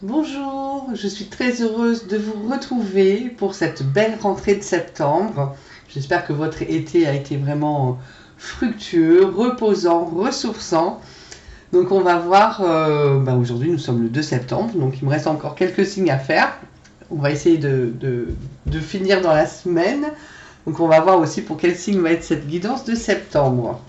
Bonjour, je suis très heureuse de vous retrouver pour cette belle rentrée de septembre. J'espère que votre été a été vraiment fructueux, reposant, ressourçant. Donc on va voir, aujourd'hui nous sommes le 2 septembre, donc il me reste encore quelques signes à faire. On va essayer de finir dans la semaine. Donc on va voir aussi pour quel signe va être cette guidance de septembre.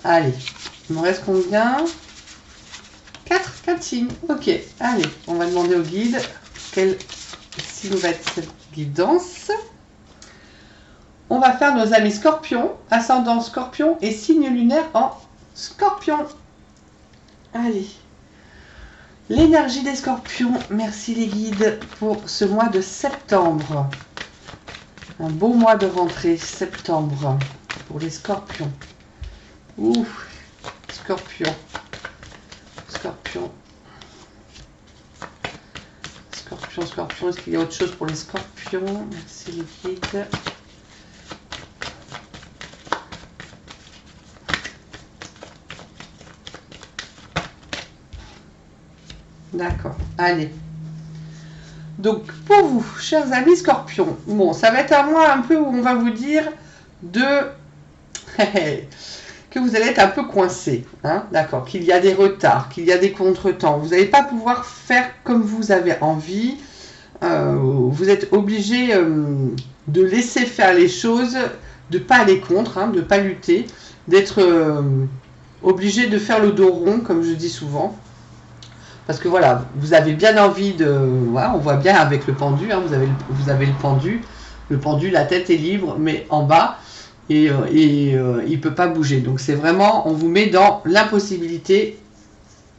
Allez, il me reste combien ? 4 signes. Ok, allez, on va demander au guide quel signe va être cette guidance. On va faire nos amis scorpions, ascendant scorpion et signe lunaire en scorpion. Allez, l'énergie des scorpions, merci les guides pour ce mois de septembre. Un beau mois de rentrée, septembre, pour les scorpions. Ouh, scorpion. Scorpion. Scorpion, scorpion. Est-ce qu'il y a autre chose pour les scorpions? Merci les guides. D'accord. Allez. Donc, pour vous, chers amis scorpions, bon, ça va être un mois un peu où on va vous dire que vous allez être un peu coincé, hein, d'accord, qu'il y a des retards, qu'il y a des contretemps. Vous n'allez pas pouvoir faire comme vous avez envie. Vous êtes obligé de laisser faire les choses, de ne pas aller contre, hein, de ne pas lutter, d'être obligé de faire le dos rond, comme je dis souvent. Parce que voilà, vous avez bien envie de... Voilà, on voit bien avec le pendu, hein, vous avez le pendu. Le pendu, la tête est libre, mais en bas, et il ne peut pas bouger. Donc c'est vraiment, on vous met dans l'impossibilité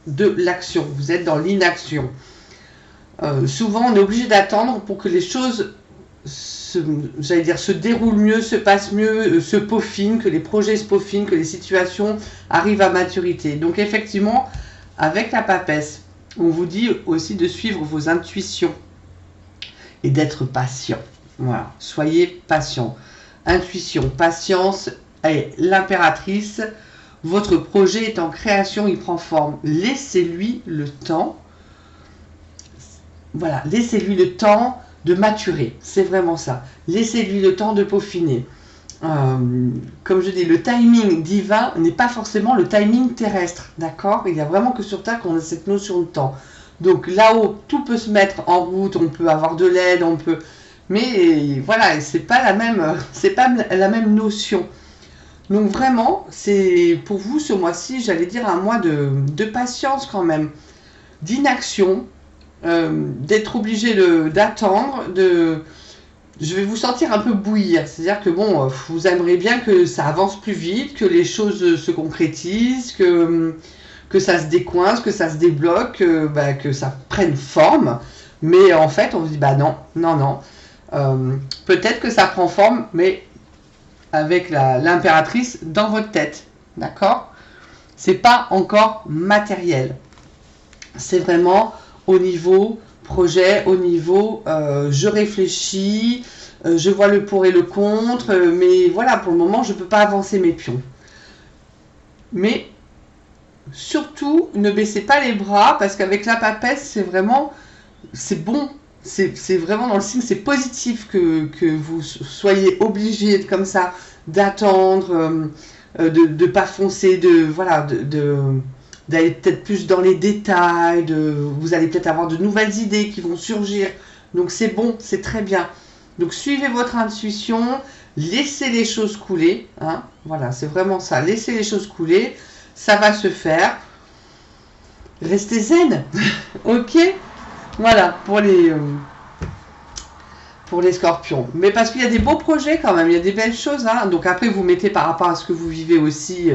de l'action. Vous êtes dans l'inaction. Souvent, on est obligé d'attendre pour que les choses se déroulent mieux, se passent mieux, se peaufinent, que les projets se peaufinent, que les situations arrivent à maturité. Donc effectivement, avec la papesse, on vous dit aussi de suivre vos intuitions et d'être patient. Voilà, soyez patient. Intuition, patience est l'impératrice. Votre projet est en création, il prend forme. Laissez-lui le temps. Voilà, laissez-lui le temps de maturer. C'est vraiment ça. Laissez-lui le temps de peaufiner. Comme je dis, le timing divin n'est pas forcément le timing terrestre, d'accord? Il n'y a vraiment que sur Terre qu'on a cette notion de temps. Donc là-haut, tout peut se mettre en route, on peut avoir de l'aide, on peut... Mais voilà, c'est pas la même notion. Donc vraiment, c'est pour vous ce mois-ci, j'allais dire un mois de patience quand même, d'inaction, d'être obligé d'attendre, je vais vous sentir un peu bouillir. C'est-à-dire que bon, vous aimeriez bien que ça avance plus vite, que les choses se concrétisent, que ça se décoince, que ça se débloque, que ça prenne forme. Mais en fait, on se dit, non. Peut-être que ça prend forme, mais avec l'impératrice dans votre tête. D'accord? C'est pas encore matériel. C'est vraiment au niveau projet, au niveau je réfléchis, je vois le pour et le contre, mais voilà, pour le moment, je ne peux pas avancer mes pions. Mais surtout, ne baissez pas les bras, parce qu'avec la papesse, c'est bon, c'est vraiment dans le signe, c'est positif que vous soyez obligé comme ça d'attendre, de ne pas foncer, d'aller peut-être plus dans les détails, vous allez peut-être avoir de nouvelles idées qui vont surgir. Donc c'est bon, c'est très bien. Donc suivez votre intuition, laissez les choses couler. Hein, voilà, c'est vraiment ça. Laissez les choses couler, ça va se faire. Restez zen, ok? Voilà, pour les scorpions. Mais parce qu'il y a des beaux projets quand même, il y a des belles choses. Hein, donc après, vous mettez par rapport à ce que vous vivez aussi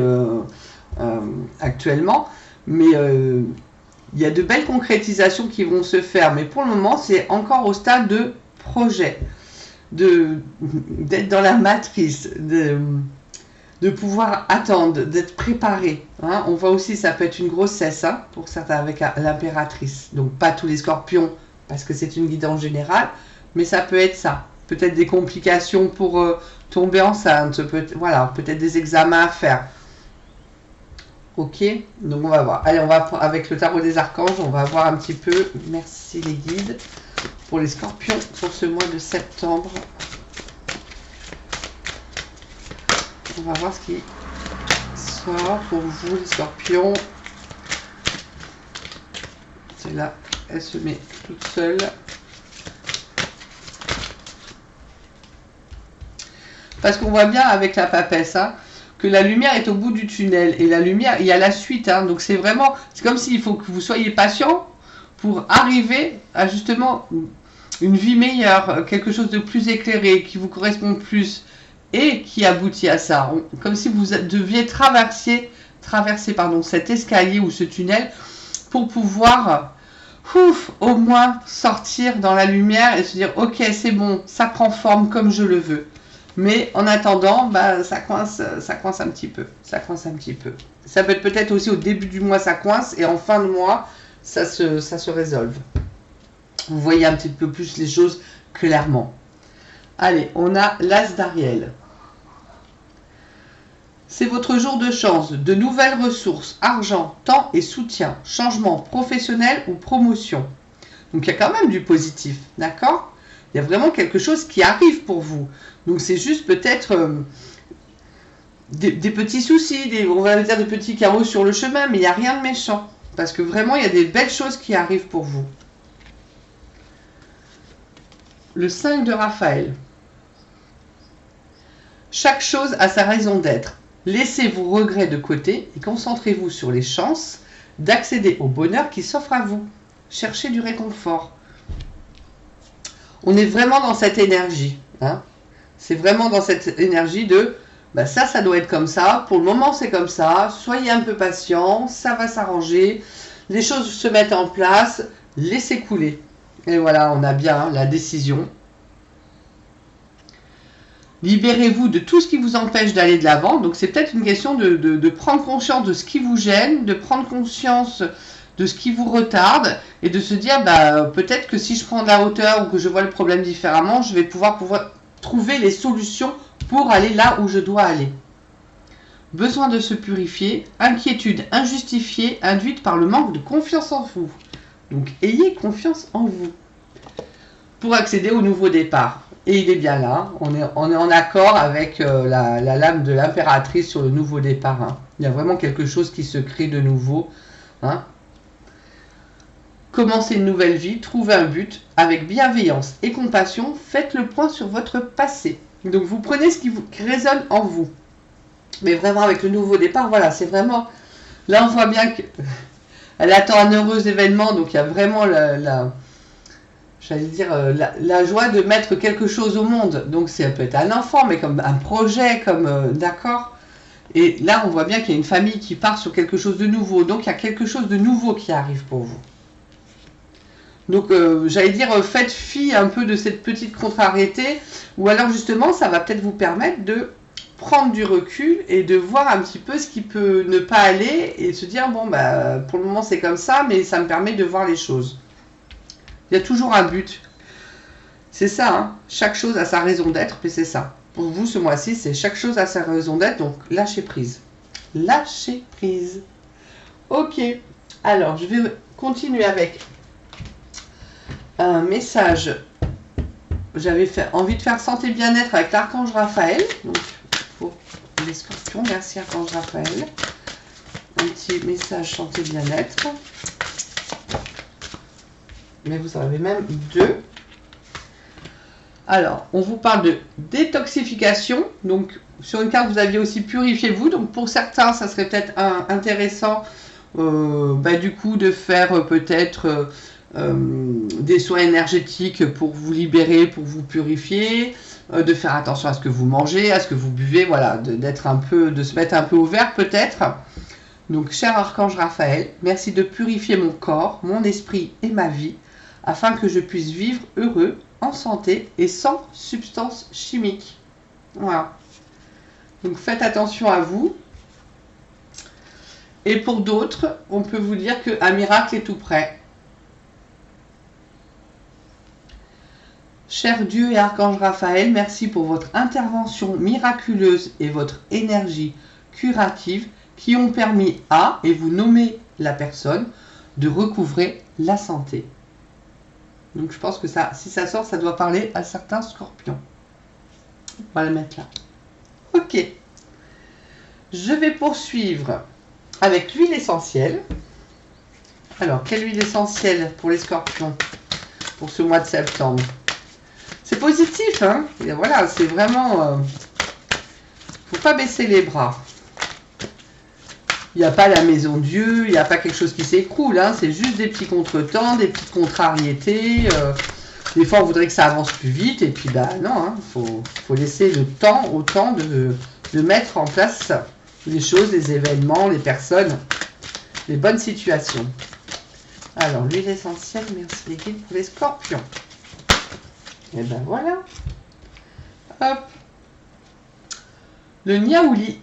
actuellement. Mais il y a de belles concrétisations qui vont se faire. Mais pour le moment, c'est encore au stade de projet. D'être dans la matrice, de pouvoir attendre, d'être préparé. Hein. On voit aussi, ça peut être une grossesse, hein, pour certains avec l'impératrice. Donc pas tous les scorpions, parce que c'est une guidance générale, mais ça peut être ça. Peut-être des complications pour tomber enceinte, peut-être des examens à faire. Ok, donc on va voir. Allez, on va avec le tarot des archanges, on va voir un petit peu. Merci les guides pour les scorpions pour ce mois de septembre. On va voir ce qui sort pour vous les scorpions. C'est là, elle se met toute seule. Parce qu'on voit bien avec la papesse, hein, que la lumière est au bout du tunnel. Et la lumière, il y a la suite. Hein, donc c'est vraiment, c'est comme s'il faut que vous soyez patient pour arriver à justement une vie meilleure, quelque chose de plus éclairé, qui vous correspond plus et qui aboutit à ça. Comme si vous deviez traverser cet escalier ou ce tunnel pour pouvoir au moins sortir dans la lumière et se dire ok, c'est bon, ça prend forme comme je le veux. Mais en attendant, bah, ça coince un petit peu. Ça coince un petit peu. Ça peut être peut-être aussi au début du mois, ça coince, et en fin de mois, ça se résolve. Vous voyez un petit peu plus les choses clairement. Allez, on a l'As d'Ariel. C'est votre jour de chance, de nouvelles ressources, argent, temps et soutien, changement professionnel ou promotion. Donc il y a quand même du positif, d'accord ? Il y a vraiment quelque chose qui arrive pour vous. Donc c'est juste peut-être des petits soucis, on va dire des petits carreaux sur le chemin, mais il n'y a rien de méchant. Parce que vraiment, il y a des belles choses qui arrivent pour vous. Le 5 de Raphaël. Chaque chose a sa raison d'être. Laissez vos regrets de côté et concentrez-vous sur les chances d'accéder au bonheur qui s'offre à vous. Cherchez du réconfort. On est vraiment dans cette énergie. Hein. C'est vraiment dans cette énergie de bah ça doit être comme ça. Pour le moment, c'est comme ça. Soyez un peu patient. Ça va s'arranger. Les choses se mettent en place. Laissez couler. Et voilà, on a bien la décision. Libérez-vous de tout ce qui vous empêche d'aller de l'avant. Donc, c'est peut-être une question de prendre conscience de ce qui vous gêne, de prendre conscience de ce qui vous retarde et de se dire bah, peut-être que si je prends de la hauteur ou que je vois le problème différemment, je vais pouvoir trouver les solutions pour aller là où je dois aller. Besoin de se purifier, inquiétude injustifiée induite par le manque de confiance en vous. Donc ayez confiance en vous pour accéder au nouveau départ. Et il est bien là, on est en accord avec la lame de l'impératrice sur le nouveau départ. Hein. Il y a vraiment quelque chose qui se crée de nouveau. Hein. Commencez une nouvelle vie, trouvez un but, avec bienveillance et compassion, faites le point sur votre passé. Donc vous prenez ce qui résonne en vous. Mais vraiment avec le nouveau départ, voilà, c'est vraiment... Là on voit bien qu'elle attend un heureux événement, donc il y a vraiment la joie de mettre quelque chose au monde. Donc ça peut être un enfant, mais comme un projet, comme... d'accord. Et là on voit bien qu'il y a une famille qui part sur quelque chose de nouveau. Donc il y a quelque chose de nouveau qui arrive pour vous. Donc, faites fi un peu de cette petite contrariété, ou alors justement, ça va peut-être vous permettre de prendre du recul et de voir un petit peu ce qui peut ne pas aller et se dire, bon, bah, pour le moment, c'est comme ça, mais ça me permet de voir les choses. Il y a toujours un but. C'est ça, hein. Chaque chose a sa raison d'être, puis c'est ça. Pour vous, ce mois-ci, c'est chaque chose a sa raison d'être, donc lâchez prise. Lâchez prise. Ok, alors, je vais continuer avec... un message. J'avais envie de faire santé bien-être avec l'archange Raphaël. Donc, pour les scorpions, merci archange Raphaël. Un petit message santé bien-être. Mais vous en avez même deux. Alors, on vous parle de détoxification. Donc, sur une carte, vous aviez aussi purifiez-vous. Donc, pour certains, ça serait peut-être intéressant du coup de faire peut-être... des soins énergétiques pour vous libérer, pour vous purifier, de faire attention à ce que vous mangez, à ce que vous buvez, voilà, de se mettre un peu au vert peut-être. Donc, cher archange Raphaël, merci de purifier mon corps, mon esprit et ma vie, afin que je puisse vivre heureux, en santé et sans substances chimiques. Voilà. Donc, faites attention à vous. Et pour d'autres, on peut vous dire qu'un miracle est tout près. Cher Dieu et Archange Raphaël, merci pour votre intervention miraculeuse et votre énergie curative, qui ont permis à, et vous nommez la personne, de recouvrer la santé. Donc je pense que ça, si ça sort, ça doit parler à certains scorpions. On va le mettre là. Ok. Je vais poursuivre avec l'huile essentielle. Alors, quelle huile essentielle pour les scorpions pour ce mois de septembre? C'est positif, hein? Et voilà, c'est vraiment... faut pas baisser les bras. Il n'y a pas la maison Dieu, il n'y a pas quelque chose qui s'écroule, hein, c'est juste des petits contretemps, des petites contrariétés. Des fois, on voudrait que ça avance plus vite, et puis bah non, hein, faut laisser le temps au temps de mettre en place les choses, les événements, les personnes, les bonnes situations. Alors, l'huile essentielle, merci les guides pour les scorpions. Et ben voilà. Hop. Le niaouli.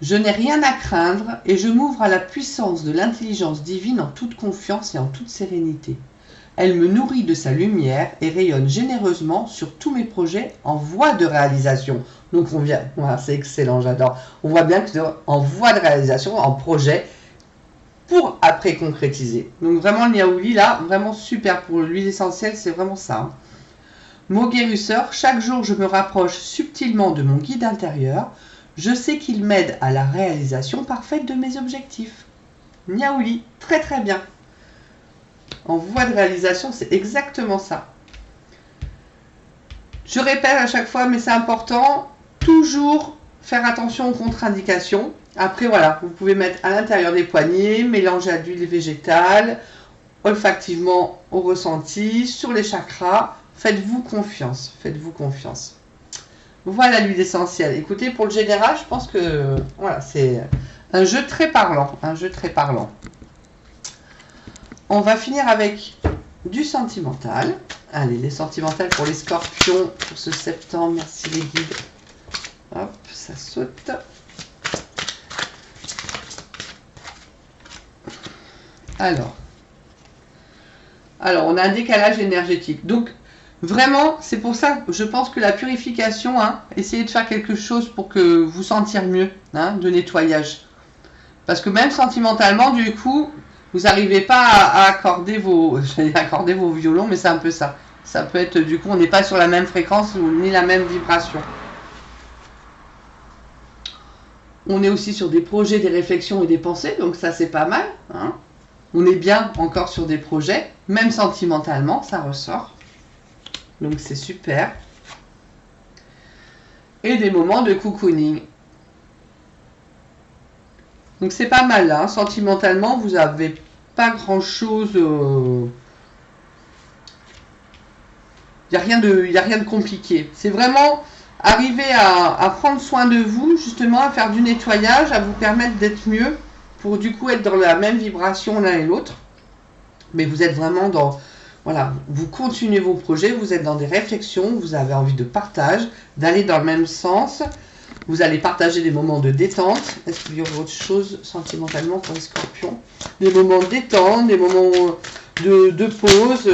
Je n'ai rien à craindre et je m'ouvre à la puissance de l'intelligence divine en toute confiance et en toute sérénité. Elle me nourrit de sa lumière et rayonne généreusement sur tous mes projets en voie de réalisation. Donc on vient, voilà, c'est excellent, j'adore. On voit bien que c'est en voie de réalisation, en projet, pour après concrétiser. Donc vraiment le niaouli là, vraiment super pour l'huile essentielle, c'est vraiment ça. Hein. Mot guérisseur, chaque jour je me rapproche subtilement de mon guide intérieur. Je sais qu'il m'aide à la réalisation parfaite de mes objectifs. Niaouli, très très bien. En voie de réalisation, c'est exactement ça. Je répète à chaque fois, mais c'est important, toujours faire attention aux contre-indications. Après, voilà, vous pouvez mettre à l'intérieur des poignets, mélanger à l'huile végétale, olfactivement au ressenti, sur les chakras. Faites-vous confiance, faites-vous confiance. Voilà l'huile essentielle. Écoutez, pour le général, je pense que voilà, c'est un jeu très parlant. Un jeu très parlant. On va finir avec du sentimental. Allez, les sentimentales pour les scorpions pour ce septembre. Merci les guides. Hop, ça saute. Alors, on a un décalage énergétique. Donc, vraiment, c'est pour ça que je pense que la purification, hein, essayez de faire quelque chose pour que vous sentir mieux, hein, de nettoyage. Parce que même sentimentalement, du coup, vous n'arrivez pas à accorder vos violons, mais c'est un peu ça. Ça peut être, du coup, on n'est pas sur la même fréquence ni la même vibration. On est aussi sur des projets, des réflexions et des pensées, donc ça c'est pas mal. Hein. On est bien encore sur des projets, même sentimentalement, ça ressort. Donc c'est super. Et des moments de cocooning. Donc c'est pas mal là. Hein. Sentimentalement, vous n'avez pas grand chose. Il n'y a rien de compliqué. C'est vraiment arriver à prendre soin de vous, justement, à faire du nettoyage, à vous permettre d'être mieux, pour du coup être dans la même vibration l'un et l'autre. Mais vous êtes vraiment dans... Voilà, vous continuez vos projets, vous êtes dans des réflexions, vous avez envie de partage, d'aller dans le même sens. Vous allez partager des moments de détente. Est-ce qu'il y aura autre chose sentimentalement pour les scorpions? Des moments de détente, des moments de pause,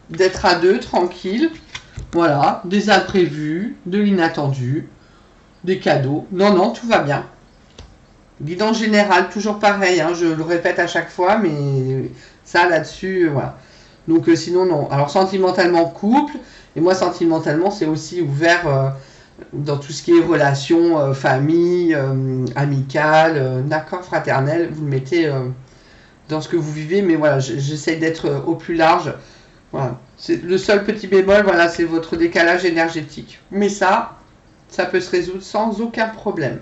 d'être à deux, tranquille. Voilà, des imprévus, de l'inattendu, des cadeaux. Non, tout va bien. Guidance générale, toujours pareil, hein, je le répète à chaque fois, mais ça là-dessus, voilà. Donc sinon, non. Alors sentimentalement, couple, et moi sentimentalement, c'est aussi ouvert dans tout ce qui est relations, famille, amicale, d'accord, fraternelle, vous le mettez dans ce que vous vivez, mais voilà, j'essaie d'être au plus large. Voilà. C'est le seul petit bémol, voilà, c'est votre décalage énergétique. Mais ça peut se résoudre sans aucun problème.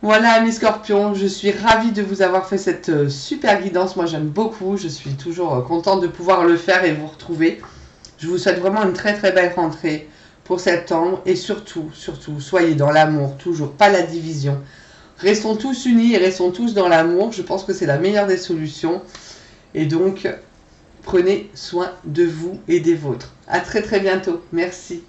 Voilà mes scorpions, je suis ravie de vous avoir fait cette super guidance. Moi j'aime beaucoup, je suis toujours contente de pouvoir le faire et vous retrouver. Je vous souhaite vraiment une très très belle rentrée pour septembre et surtout, soyez dans l'amour, toujours, pas la division. Restons tous unis et restons tous dans l'amour, je pense que c'est la meilleure des solutions. Et donc, prenez soin de vous et des vôtres. À très très bientôt, merci.